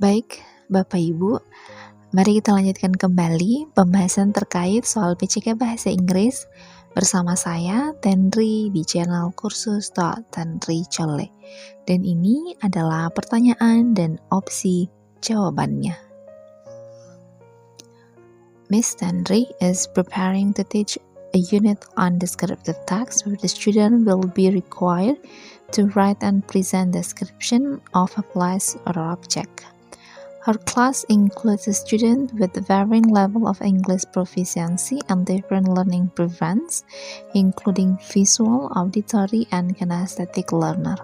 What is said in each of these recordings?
Baik, Bapak Ibu, mari kita lanjutkan kembali pembahasan terkait soal PCK Bahasa Inggris bersama saya, Tenri, di channel kursus.tenri Chole. Dan ini adalah pertanyaan dan opsi jawabannya. Miss Tenri is preparing to teach a unit on descriptive text where the student will be required to write and present description of a place or object. Her class includes a student with varying level of English proficiency and different learning preferences, including visual, auditory, and kinesthetic learner.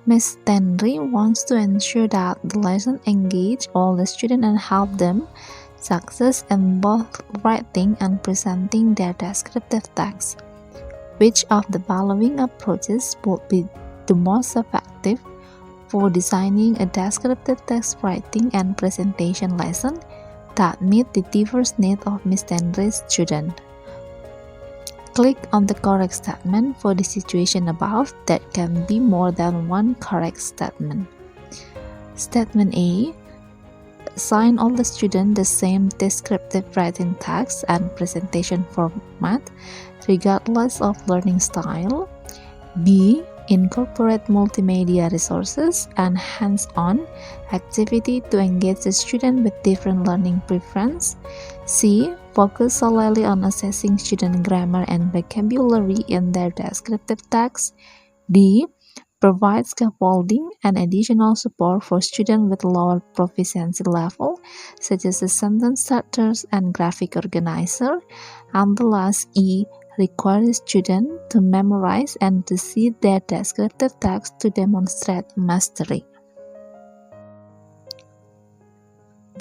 Ms. Tenri wants to ensure that the lesson engage all the students and help them success in both writing and presenting their descriptive text. Which of the following approaches would be the most effective for designing a descriptive text writing and presentation lesson that meet the diverse needs of Ms. Tenri's student? Click on the correct statement for the situation above. That can be more than one correct statement. Statement A. Assign all the students the same descriptive writing text and presentation format, regardless of learning style. B. Incorporate multimedia resources and hands-on activity to engage the student with different learning preference. C. Focus solely on assessing student grammar and vocabulary in their descriptive text. D. Provide scaffolding and additional support for students with lower proficiency level, such as the sentence starters and graphic organizer. And the last E. Require the student to memorize and to see their descriptive text to demonstrate mastery.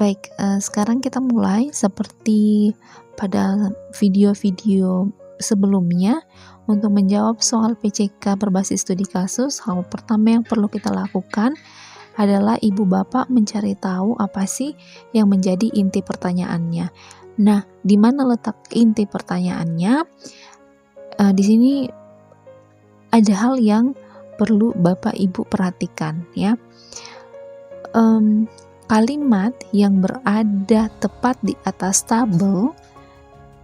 Baik, sekarang kita mulai seperti pada video-video sebelumnya. Untuk menjawab soal PCK berbasis studi kasus, hal pertama yang perlu kita lakukan adalah ibu bapak mencari tahu apa sih yang menjadi inti pertanyaannya. Nah, di mana letak inti pertanyaannya? Di sini ada hal yang perlu Bapak Ibu perhatikan ya. Kalimat yang berada tepat di atas tabel,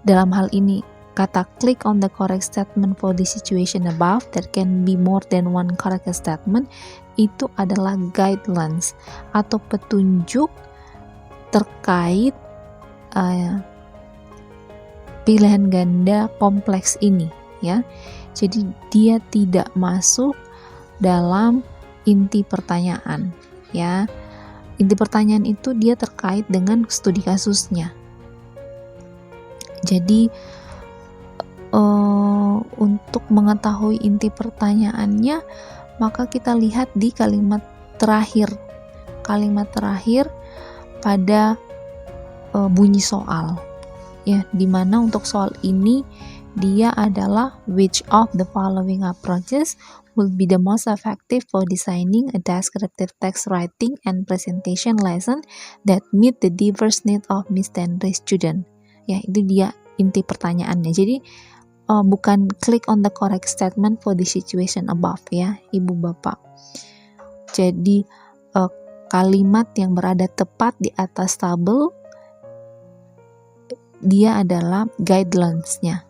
dalam hal ini kata click on the correct statement for the situation above, there can be more than one correct statement, itu adalah guidelines atau petunjuk terkait pilihan ganda kompleks ini ya. Jadi dia tidak masuk dalam inti pertanyaan ya. Inti pertanyaan itu dia terkait dengan studi kasusnya. Jadi untuk mengetahui inti pertanyaannya, maka kita lihat di kalimat terakhir pada bunyi soal ya, dimana untuk soal ini dia adalah which of the following approaches will be the most effective for designing a descriptive text writing and presentation lesson that meet the diverse needs of Miss Tenri's student. Ya, itu dia inti pertanyaannya. Jadi bukan click on the correct statement for the situation above ya, ibu bapak. Jadi kalimat yang berada tepat di atas tabel dia adalah guidelines-nya,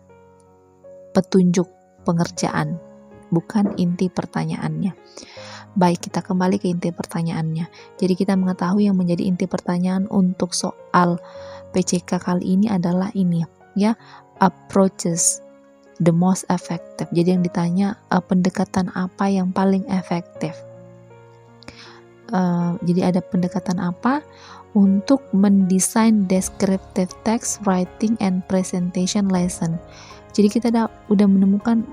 petunjuk pengerjaan, bukan inti pertanyaannya. Baik, kita kembali ke inti pertanyaannya. Jadi kita mengetahui yang menjadi inti pertanyaan untuk soal PCK kali ini adalah ini ya, approaches the most effective. Jadi yang ditanya pendekatan apa yang paling efektif. Jadi ada pendekatan apa untuk mendesain descriptive text writing and presentation lesson. Jadi kita udah menemukan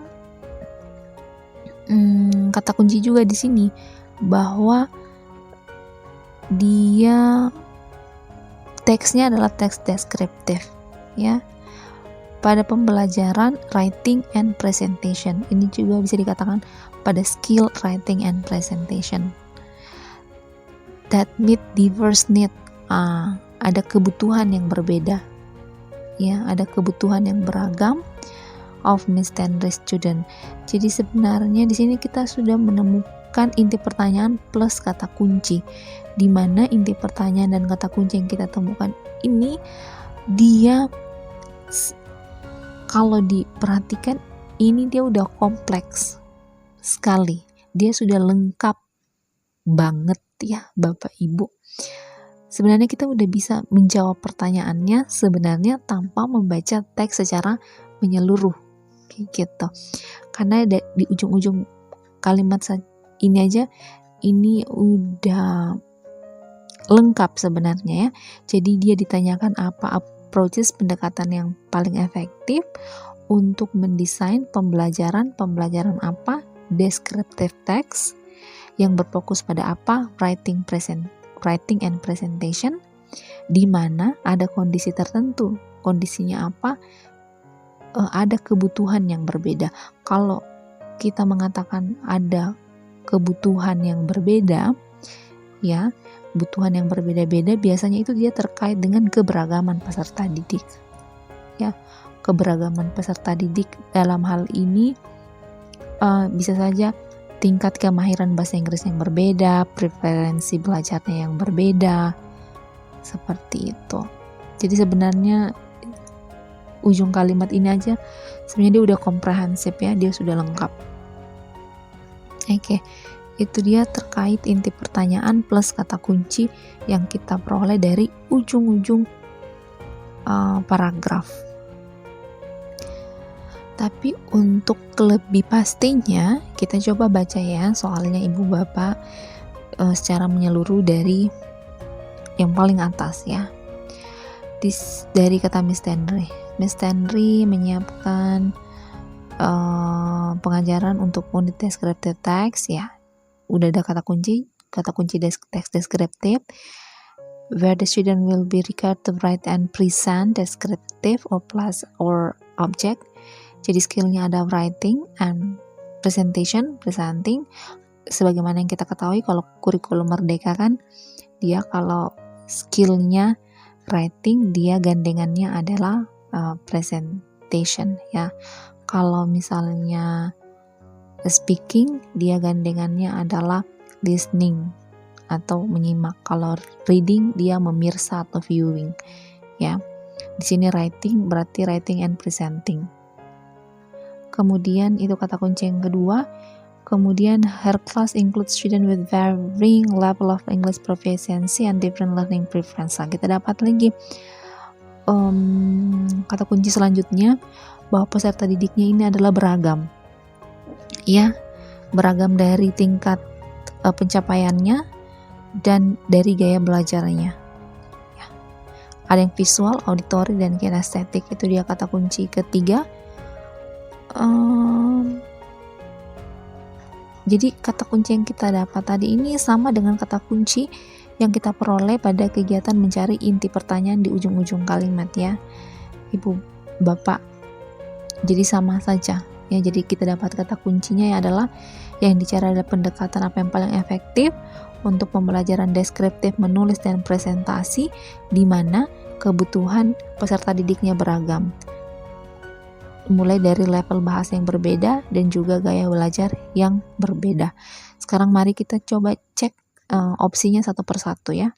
kata kunci juga di sini bahwa dia teksnya adalah teks deskriptif ya. Pada pembelajaran writing and presentation, ini juga bisa dikatakan pada skill writing and presentation that meet diverse need. Ada kebutuhan yang berbeda ya, ada kebutuhan yang beragam of Miss Tenri's student. Jadi sebenarnya di sini kita sudah menemukan menyiapkan inti pertanyaan plus kata kunci, di mana inti pertanyaan dan kata kunci yang kita temukan ini dia kalau diperhatikan ini dia udah kompleks sekali, dia sudah lengkap banget ya Bapak Ibu. Sebenarnya kita udah bisa menjawab pertanyaannya sebenarnya tanpa membaca teks secara menyeluruh kayak gitu, karena di ujung-ujung kalimat ini aja ini udah lengkap sebenarnya ya. Jadi dia ditanyakan apa approaches pendekatan yang paling efektif untuk mendesain pembelajaran apa, descriptive text yang berfokus pada apa, writing and presentation, di mana ada kondisi tertentu. Kondisinya apa? Ada kebutuhan yang berbeda. Kalau kita mengatakan ada kebutuhan yang berbeda, ya, kebutuhan yang berbeda-beda biasanya itu dia terkait dengan keberagaman peserta didik. Ya, keberagaman peserta didik dalam hal ini bisa saja tingkat kemahiran bahasa Inggris yang berbeda, preferensi belajarnya yang berbeda, seperti itu. Jadi sebenarnya ujung kalimat ini aja sebenarnya dia udah komprehensif ya, dia sudah lengkap. Oke, itu dia terkait inti pertanyaan plus kata kunci yang kita peroleh dari ujung-ujung paragraf. Tapi untuk lebih pastinya kita coba baca ya soalnya Ibu Bapak secara menyeluruh dari yang paling atas ya. Dari kata Miss Tenry menyiapkan pengajaran untuk unit descriptive text ya. Udah ada kata kunci text descriptive, where the student will be required to write and present descriptive or plus or object. Jadi skillnya ada writing and presenting. Sebagaimana yang kita ketahui kalau kurikulum Merdeka kan dia kalau skillnya writing dia gandengannya adalah presentation ya. Kalau misalnya speaking dia gandengannya adalah listening atau menyimak. Kalau reading dia memirsa atau viewing ya. Di sini writing berarti writing and presenting. Kemudian itu kata kunci yang kedua. Kemudian her class includes student with varying level of English proficiency and different learning preference. Nah, kita dapat lagi kata kunci selanjutnya bahwa peserta didiknya ini adalah beragam. Ya, beragam dari tingkat pencapaiannya dan dari gaya belajarnya. Ya. Ada yang visual, auditory, dan kinestetik. Itu dia kata kunci ketiga. Jadi kata kunci yang kita dapat tadi ini sama dengan kata kunci yang kita peroleh pada kegiatan mencari inti pertanyaan di ujung-ujung kalimat ya Ibu Bapak. Jadi sama saja ya. Jadi kita dapat kata kuncinya adalah yang dicari adalah pendekatan apa yang paling efektif untuk pembelajaran deskriptif, menulis dan presentasi, di mana kebutuhan peserta didiknya beragam, mulai dari level bahasa yang berbeda dan juga gaya belajar yang berbeda. Sekarang mari kita coba cek opsinya satu persatu ya.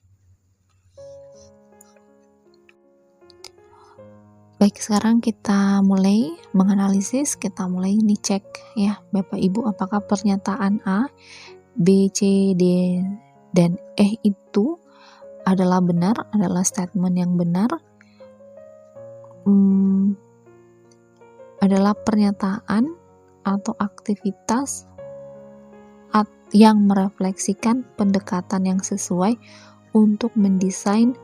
Baik, sekarang kita mulai menganalisis, kita mulai nih cek ya Bapak Ibu, apakah pernyataan A, B, C, D, dan E itu adalah benar, adalah statement yang benar, adalah pernyataan atau aktivitas yang merefleksikan pendekatan yang sesuai untuk mendesain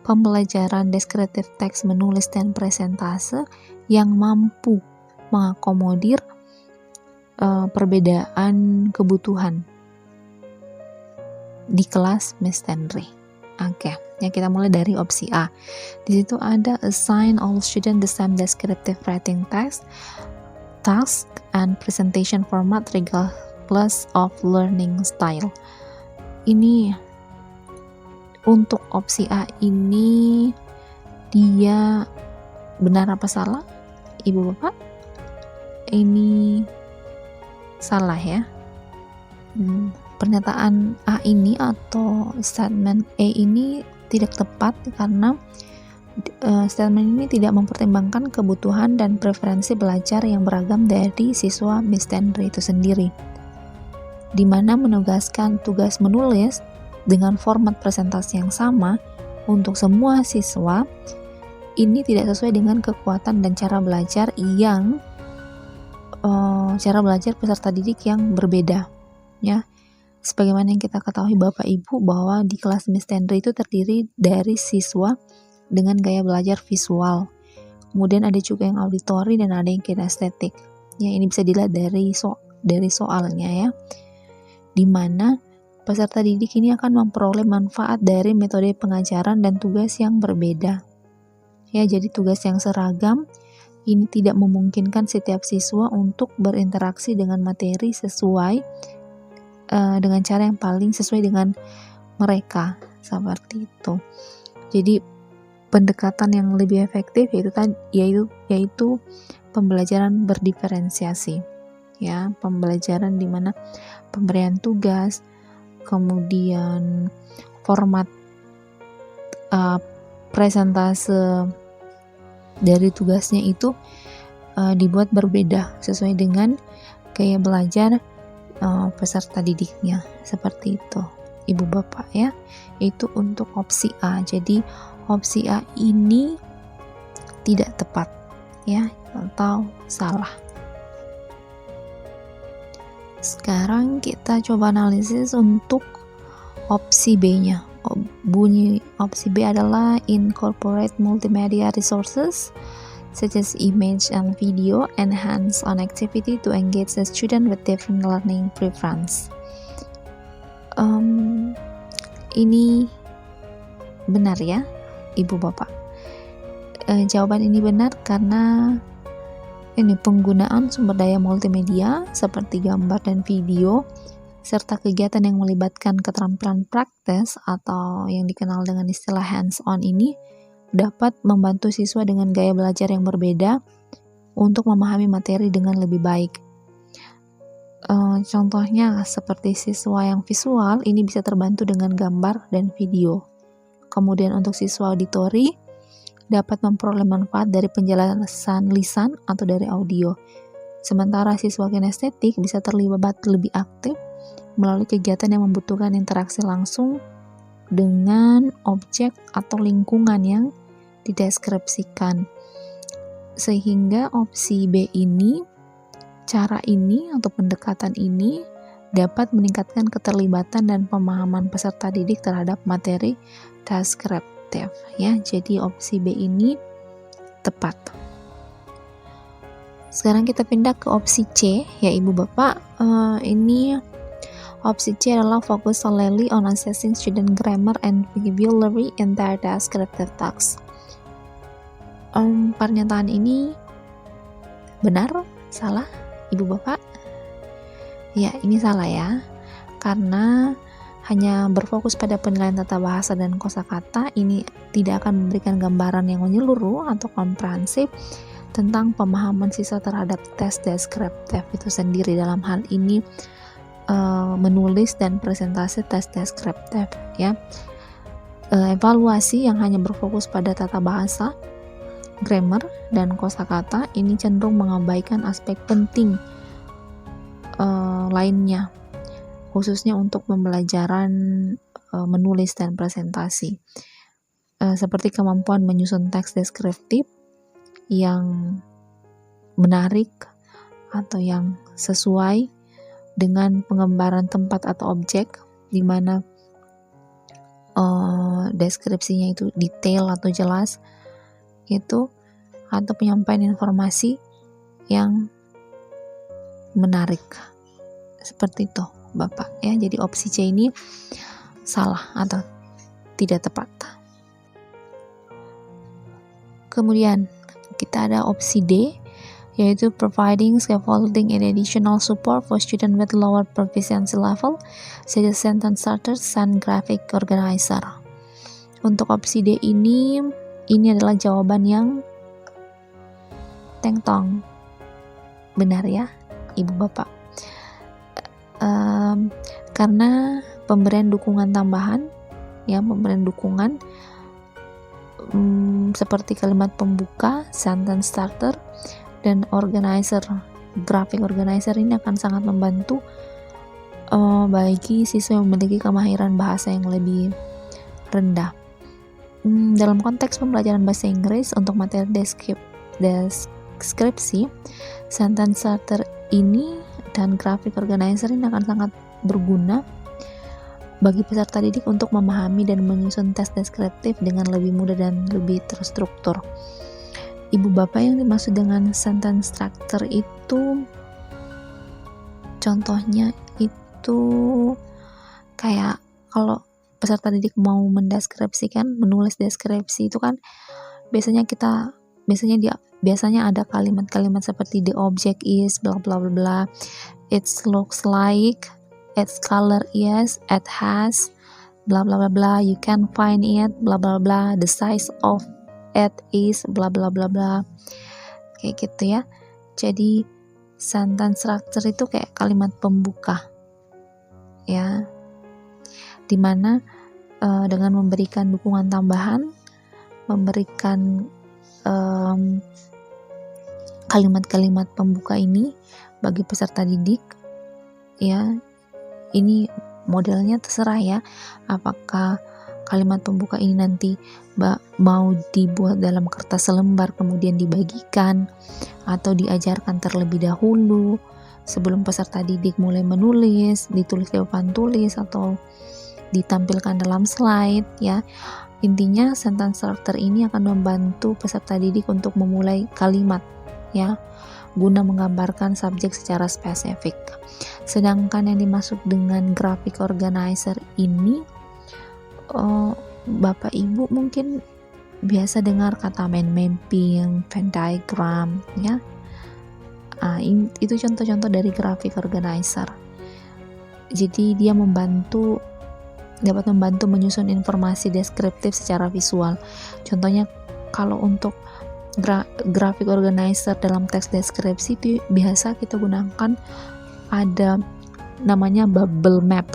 pembelajaran deskriptif teks, menulis dan presentase yang mampu mengakomodir perbedaan kebutuhan di kelas Miss Tenry. Oke, ya kita mulai dari opsi A. Di situ ada assign all student the same descriptive writing text, task and presentation format regardless of learning style. Ini untuk opsi A ini dia benar apa salah? Ibu Bapak? Ini salah ya. pernyataan A ini atau statement A ini tidak tepat karena statement ini tidak mempertimbangkan kebutuhan dan preferensi belajar yang beragam dari siswa Miss Tendri itu sendiri, di mana menugaskan tugas menulis dengan format presentasi yang sama untuk semua siswa ini tidak sesuai dengan kekuatan dan cara belajar peserta didik yang berbeda, ya. Sebagaimana yang kita ketahui Bapak Ibu bahwa di kelas Miss Tendri itu terdiri dari siswa dengan gaya belajar visual. Kemudian ada juga yang auditori dan ada yang kinestetik. Ya, ini bisa dilihat dari soalnya ya. Di mana peserta didik ini akan memperoleh manfaat dari metode pengajaran dan tugas yang berbeda. Ya, jadi tugas yang seragam ini tidak memungkinkan setiap siswa untuk berinteraksi dengan materi sesuai dengan cara yang paling sesuai dengan mereka, seperti itu. Jadi pendekatan yang lebih efektif yaitu pembelajaran berdiferensiasi, ya, pembelajaran di mana pemberian tugas, kemudian format presentase dari tugasnya itu dibuat berbeda sesuai dengan gaya belajar peserta didiknya, seperti itu Ibu Bapak ya. Itu untuk opsi A. Jadi opsi A ini tidak tepat ya, atau salah. Sekarang kita coba analisis untuk opsi B-nya. Bunyi opsi B adalah incorporate multimedia resources such as image and video and hands-on activity to engage the student with different learning preference. Ini benar ya, Ibu Bapak. Jawaban ini benar karena ini penggunaan sumber daya multimedia seperti gambar dan video serta kegiatan yang melibatkan keterampilan praktis atau yang dikenal dengan istilah hands-on ini dapat membantu siswa dengan gaya belajar yang berbeda untuk memahami materi dengan lebih baik. Contohnya seperti siswa yang visual ini bisa terbantu dengan gambar dan video. Kemudian untuk siswa auditori dapat memperoleh manfaat dari penjelasan lisan atau dari audio. Sementara siswa kinestetik bisa terlibat lebih aktif melalui kegiatan yang membutuhkan interaksi langsung dengan objek atau lingkungan yang dideskripsikan. Sehingga opsi B ini, cara ini atau pendekatan ini dapat meningkatkan keterlibatan dan pemahaman peserta didik terhadap materi deskriptif ya. Jadi opsi B ini tepat. Sekarang kita pindah ke opsi C ya Ibu Bapak. Ini opsi C adalah focus solely on assessing student grammar and vocabulary in their descriptive tasks. Pernyataan ini benar? Salah, Ibu Bapak? Ya, ini salah ya. Karena hanya berfokus pada penilaian tata bahasa dan kosakata, ini tidak akan memberikan gambaran yang menyeluruh atau komprehensif tentang pemahaman siswa terhadap tes deskriptif itu sendiri. Dalam hal ini menulis dan presentasi tes deskriptif ya. Evaluasi yang hanya berfokus pada tata bahasa, grammar, dan kosakata ini cenderung mengabaikan aspek penting lainnya, khususnya untuk pembelajaran menulis dan presentasi, seperti kemampuan menyusun teks deskriptif yang menarik atau yang sesuai dengan penggambaran tempat atau objek, di mana deskripsinya itu detail atau jelas itu, atau penyampaian informasi yang menarik, seperti itu Bapak ya. Jadi opsi C ini salah atau tidak tepat. Kemudian kita ada opsi D, yaitu providing scaffolding and additional support for student with lower proficiency level such as sentence starters and graphic organizer. Untuk opsi D ini adalah jawaban yang teng tong, benar ya Ibu Bapak. karena pemberian dukungan tambahan, ya, pemberian dukungan seperti kalimat pembuka, sentence starter, dan organizer, graphic organizer ini akan sangat membantu bagi siswa yang memiliki kemahiran bahasa yang lebih rendah. Dalam konteks pembelajaran bahasa Inggris untuk materi deskripsi, sentence starter ini dan graphic organizer ini akan sangat berguna bagi peserta didik untuk memahami dan menyusun teks deskriptif dengan lebih mudah dan lebih terstruktur. Ibu bapak, yang dimaksud dengan sentence structure itu contohnya itu kayak kalau peserta didik mau mendeskripsikan, menulis deskripsi itu kan biasanya ada kalimat-kalimat seperti the object is bla bla bla bla, it looks like, its color is, it has bla bla bla bla, you can find it bla bla bla, the size of it is bla bla bla bla, kayak gitu ya. Jadi sentence structure itu kayak kalimat pembuka, ya, dimana dengan memberikan dukungan tambahan, memberikan kalimat-kalimat pembuka ini bagi peserta didik, ya, ini modelnya terserah ya, apakah kalimat pembuka ini nanti mau dibuat dalam kertas selembar kemudian dibagikan, atau diajarkan terlebih dahulu sebelum peserta didik mulai menulis, ditulis di papan tulis atau ditampilkan dalam slide, ya. Intinya sentence structure ini akan membantu peserta didik untuk memulai kalimat, ya, guna menggambarkan subjek secara spesifik. Sedangkan yang dimaksud dengan graphic organizer ini, Bapak Ibu mungkin biasa dengar kata mind mapping, Venn diagram, ya. Itu contoh-contoh dari graphic organizer. Jadi dia dapat membantu menyusun informasi deskriptif secara visual. Contohnya kalau untuk graphic organizer dalam teks deskripsi itu biasa kita gunakan ada namanya bubble map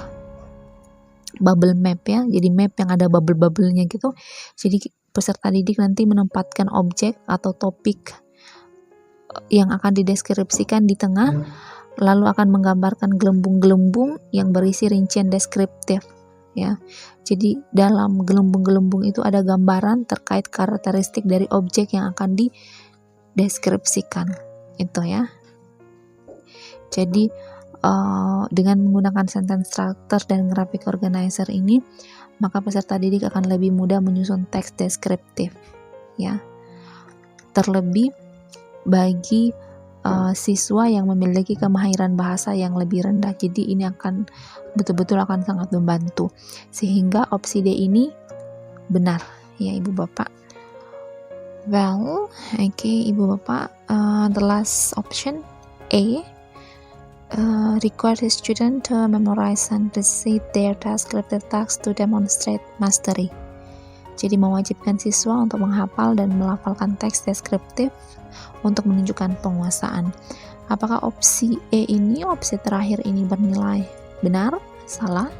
ya, jadi map yang ada bubble-bubblenya gitu. Jadi peserta didik nanti menempatkan objek atau topik yang akan dideskripsikan di tengah, lalu akan menggambarkan gelembung-gelembung yang berisi rincian deskriptif, ya. Jadi dalam gelembung-gelembung itu ada gambaran terkait karakteristik dari objek yang akan dideskripsikan, itu ya. Jadi dengan menggunakan sentence structure dan graphic organizer ini, maka peserta didik akan lebih mudah menyusun teks deskriptif, ya. Terlebih bagi siswa yang memiliki kemahiran bahasa yang lebih rendah. Jadi ini akan betul-betul akan sangat membantu, sehingga opsi D ini benar, ya Ibu Bapak. Well, okay, Ibu Bapak, the last option A, require the student to memorize and recite their descriptive text to demonstrate mastery. Jadi mewajibkan siswa untuk menghafal dan melafalkan teks deskriptif untuk menunjukkan penguasaan. Apakah opsi E ini, opsi terakhir ini bernilai benar? Salah?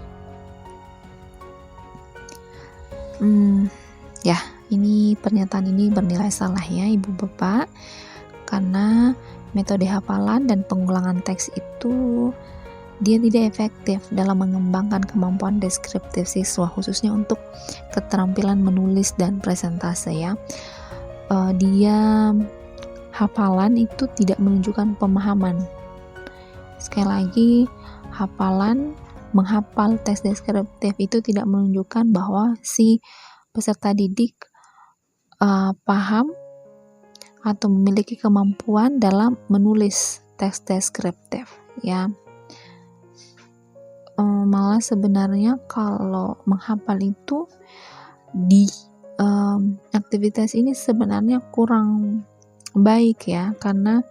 Ya, ini pernyataan ini bernilai salah ya Ibu Bapak, karena metode hafalan dan pengulangan teks itu dia tidak efektif dalam mengembangkan kemampuan deskriptif siswa, khususnya untuk keterampilan menulis dan presentase, ya. Dia hafalan itu tidak menunjukkan pemahaman. Sekali lagi, menghafal teks deskriptif itu tidak menunjukkan bahwa si peserta didik paham atau memiliki kemampuan dalam menulis teks deskriptif, ya. Malah sebenarnya kalau menghafal itu di aktivitas ini sebenarnya kurang baik, ya, karena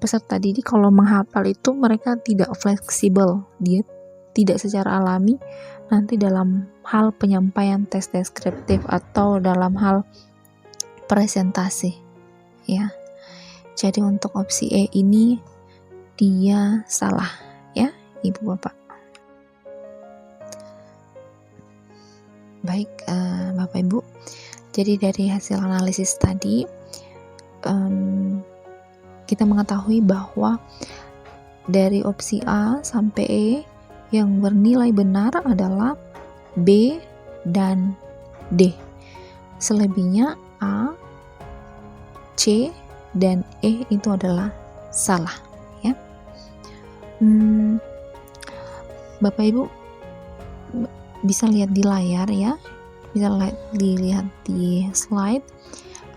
peserta didik kalau menghafal itu mereka tidak fleksibel, dia tidak secara alami nanti dalam hal penyampaian teks deskriptif atau dalam hal presentasi, ya. Jadi untuk opsi E ini dia salah, ya Ibu Bapak. Baik, Bapak Ibu. Jadi dari hasil analisis tadi, kita mengetahui bahwa dari opsi A sampai E yang bernilai benar adalah B dan D. Selebihnya A, C, dan E itu adalah salah, ya. Bapak Ibu bisa lihat di layar, ya, bisa dilihat di slide.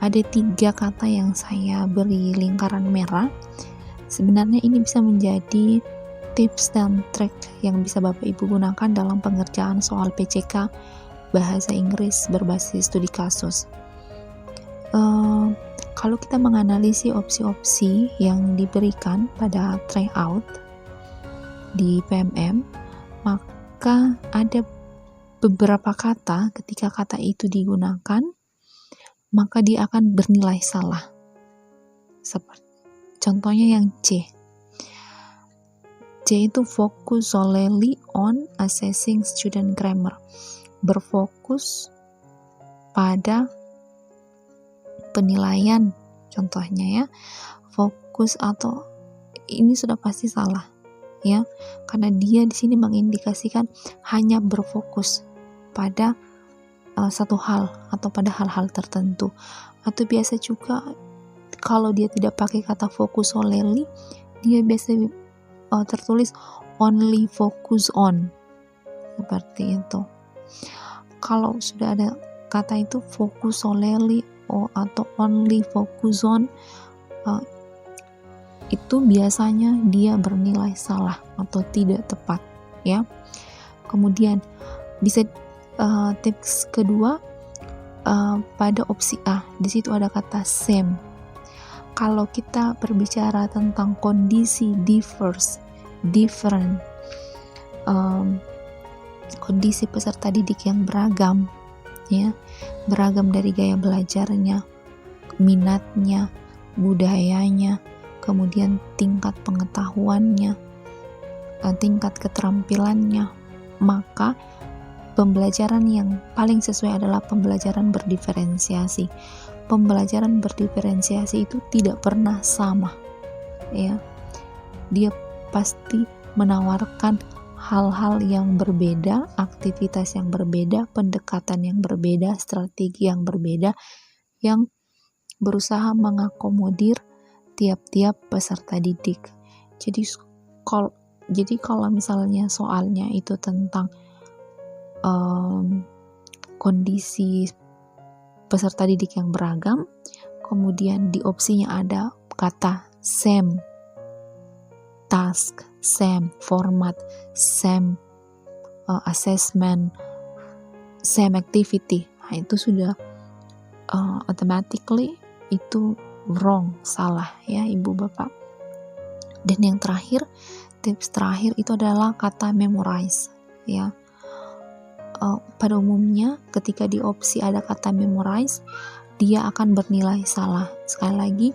Ada 3 kata yang saya beri lingkaran merah. Sebenarnya ini bisa menjadi tips dan trik yang bisa Bapak Ibu gunakan dalam pengerjaan soal PCK bahasa Inggris berbasis studi kasus. Kalau kita menganalisis opsi-opsi yang diberikan pada tryout di PMM, maka ada beberapa kata, ketika kata itu digunakan, maka dia akan bernilai salah. Seperti contohnya yang C. C itu focus solely on assessing student grammar. Berfokus pada penilaian, contohnya ya. Fokus atau ini sudah pasti salah, ya. Karena dia di sini mengindikasikan hanya berfokus pada satu hal atau pada hal-hal tertentu. Atau biasa juga kalau dia tidak pakai kata fokus solely, dia biasa tertulis only focus on, seperti itu. Kalau sudah ada kata itu focus solely atau only focus on, itu biasanya dia bernilai salah atau tidak tepat, ya. Kemudian bisa tips kedua, pada opsi A, di situ ada kata same. Kalau kita berbicara tentang kondisi different, kondisi peserta didik yang beragam, ya, beragam dari gaya belajarnya, minatnya, budayanya, kemudian tingkat pengetahuannya, tingkat keterampilannya, maka pembelajaran yang paling sesuai adalah pembelajaran berdiferensiasi. Pembelajaran berdiferensiasi itu tidak pernah sama, ya. Dia pasti menawarkan hal-hal yang berbeda, aktivitas yang berbeda, pendekatan yang berbeda, strategi yang berbeda, yang berusaha mengakomodir tiap-tiap peserta didik. Jadi kalau misalnya soalnya itu tentang kondisi peserta didik yang beragam, kemudian di opsinya ada kata same task, same format, same assessment, same activity, nah itu sudah automatically itu wrong, salah, ya Ibu Bapak. Dan yang terakhir, tips terakhir itu adalah kata memorize, ya. Pada umumnya ketika di opsi ada kata memorize, dia akan bernilai salah. Sekali lagi,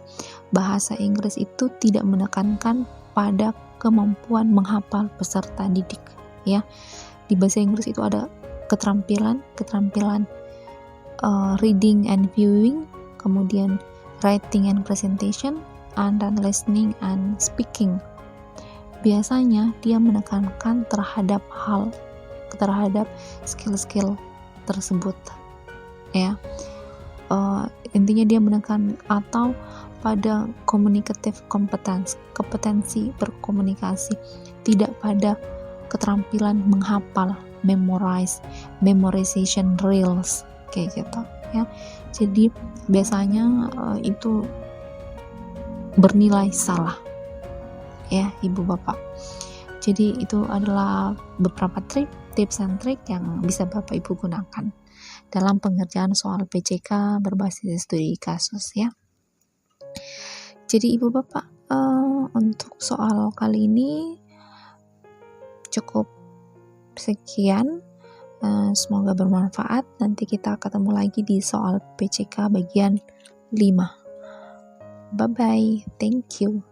bahasa Inggris itu tidak menekankan pada kemampuan menghafal peserta didik, ya. Di bahasa Inggris itu ada keterampilan reading and viewing, kemudian writing and presentation, and then listening and speaking. Biasanya dia menekankan terhadap skill-skill tersebut, ya. Intinya dia menekan atau pada communicative competence, kompetensi berkomunikasi, tidak pada keterampilan menghafal, memorization drills, kayak gitu, ya. Jadi biasanya itu bernilai salah, ya Ibu Bapak. Jadi itu adalah beberapa tips and trik yang bisa Bapak Ibu gunakan dalam pengerjaan soal PCK berbasis studi kasus, ya. Jadi Ibu Bapak, untuk soal kali ini cukup sekian. Semoga bermanfaat. Nanti kita ketemu lagi di soal PCK bagian 5. Bye bye, thank you.